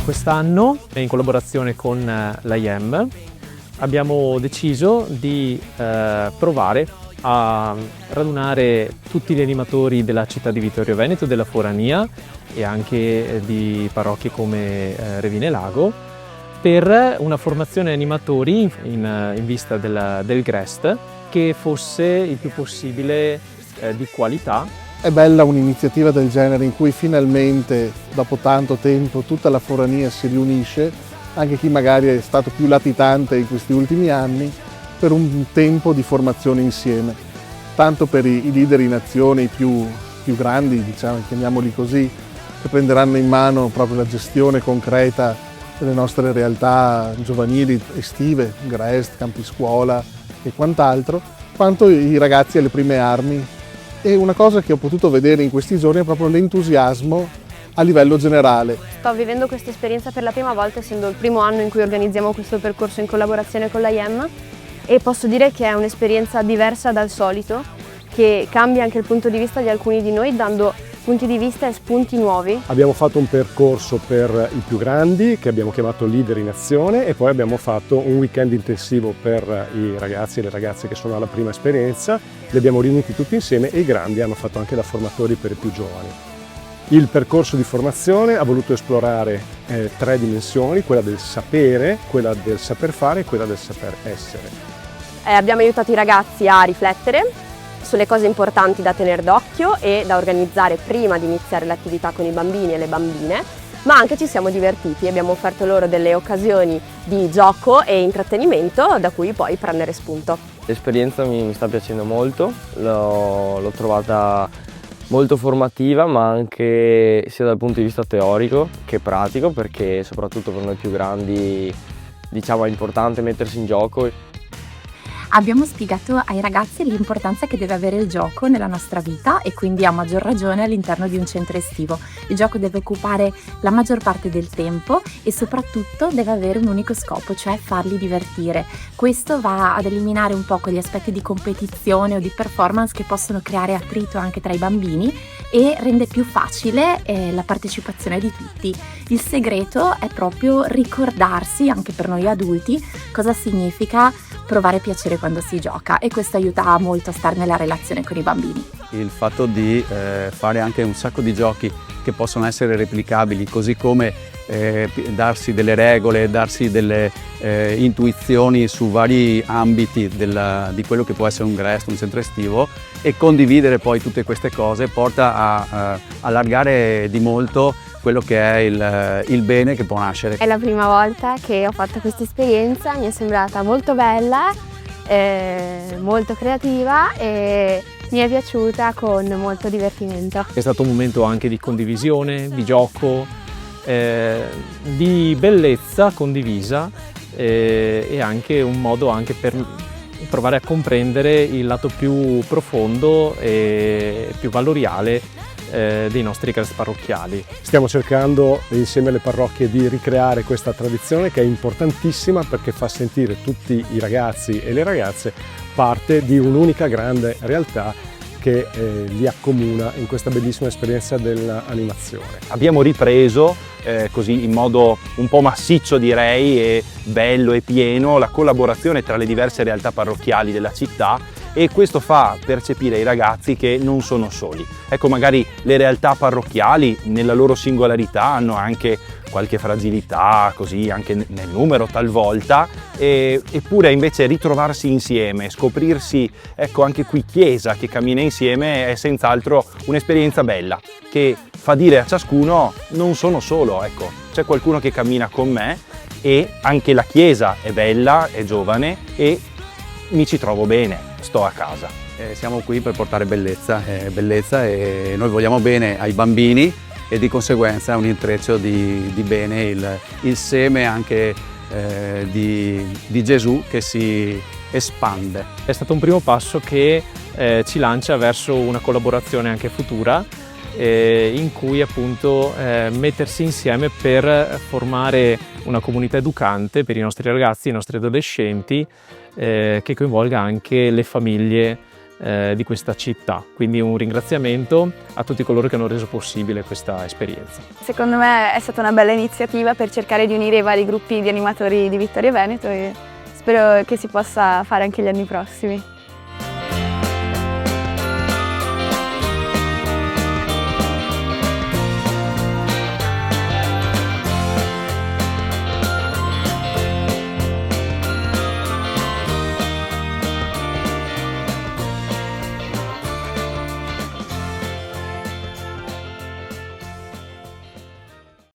Quest'anno, in collaborazione con la IEM, abbiamo deciso di provare a radunare tutti gli animatori della città di Vittorio Veneto, della Forania e anche di parrocchie come Revine Lago per una formazione animatori in vista del GREST che fosse il più possibile di qualità. È bella un'iniziativa del genere in cui finalmente, dopo tanto tempo, tutta la Forania si riunisce, anche chi magari è stato più latitante in questi ultimi anni, per un tempo di formazione insieme. Tanto per i leader in azione, i più grandi, diciamo, chiamiamoli così, che prenderanno in mano proprio la gestione concreta delle nostre realtà giovanili, estive, GREST, campi scuola e quant'altro, quanto i ragazzi alle prime armi. E una cosa che ho potuto vedere in questi giorni è proprio l'entusiasmo a livello generale. Sto vivendo questa esperienza per la prima volta, essendo il primo anno in cui organizziamo questo percorso in collaborazione con la IEM, e posso dire che è un'esperienza diversa dal solito, che cambia anche il punto di vista di alcuni di noi, dando punti di vista e spunti nuovi. Abbiamo fatto un percorso per i più grandi che abbiamo chiamato Leader in Azione e poi abbiamo fatto un weekend intensivo per i ragazzi e le ragazze che sono alla prima esperienza, li abbiamo riuniti tutti insieme e i grandi hanno fatto anche da formatori per i più giovani. Il percorso di formazione ha voluto esplorare tre dimensioni, quella del sapere, quella del saper fare e quella del saper essere. Abbiamo aiutato i ragazzi a riflettere sulle cose importanti da tenere d'occhio e da organizzare prima di iniziare l'attività con i bambini e le bambine, ma anche ci siamo divertiti, abbiamo offerto loro delle occasioni di gioco e intrattenimento da cui poi prendere spunto. L'esperienza mi sta piacendo molto, l'ho trovata molto formativa, ma anche sia dal punto di vista teorico che pratico, perché soprattutto per noi più grandi, diciamo, è importante mettersi in gioco. Abbiamo spiegato ai ragazzi l'importanza che deve avere il gioco nella nostra vita e quindi a maggior ragione all'interno di un centro estivo. Il gioco deve occupare la maggior parte del tempo e soprattutto deve avere un unico scopo, cioè farli divertire. Questo va ad eliminare un po' quegli aspetti di competizione o di performance che possono creare attrito anche tra i bambini e rende più facile la partecipazione di tutti. Il segreto è proprio ricordarsi, anche per noi adulti, cosa significa provare piacere quando si gioca, e questo aiuta molto a stare nella relazione con i bambini. Il fatto di fare anche un sacco di giochi che possono essere replicabili, così come darsi delle regole, darsi delle intuizioni su vari ambiti di quello che può essere un GREST, un centro estivo, e condividere poi tutte queste cose porta a allargare di molto quello che è il bene che può nascere. È la prima volta che ho fatto questa esperienza, mi è sembrata molto bella, molto creativa e mi è piaciuta con molto divertimento. È stato un momento anche di condivisione, di gioco, di bellezza condivisa e anche un modo anche per provare a comprendere il lato più profondo e più valoriale dei nostri GREST parrocchiali. Stiamo cercando insieme alle parrocchie di ricreare questa tradizione che è importantissima perché fa sentire tutti i ragazzi e le ragazze parte di un'unica grande realtà che li accomuna in questa bellissima esperienza dell'animazione. Abbiamo ripreso così in modo un po' massiccio, direi, e bello e pieno la collaborazione tra le diverse realtà parrocchiali della città, e questo fa percepire ai ragazzi che non sono soli. Ecco, magari le realtà parrocchiali nella loro singolarità hanno anche qualche fragilità, così anche nel numero talvolta, eppure invece ritrovarsi insieme, scoprirsi, ecco, anche qui Chiesa che cammina insieme è senz'altro un'esperienza bella che fa dire a ciascuno: non sono solo, ecco, c'è qualcuno che cammina con me e anche la Chiesa è bella, è giovane e mi ci trovo bene, sto a casa. Siamo qui per portare bellezza e noi vogliamo bene ai bambini e di conseguenza è un intreccio di bene, il seme anche di Gesù che si espande. È stato un primo passo che ci lancia verso una collaborazione anche futura in cui appunto mettersi insieme per formare una comunità educante per i nostri ragazzi, i nostri adolescenti, che coinvolga anche le famiglie di questa città. Quindi un ringraziamento a tutti coloro che hanno reso possibile questa esperienza. Secondo me è stata una bella iniziativa per cercare di unire i vari gruppi di animatori di Vittorio Veneto e spero che si possa fare anche gli anni prossimi.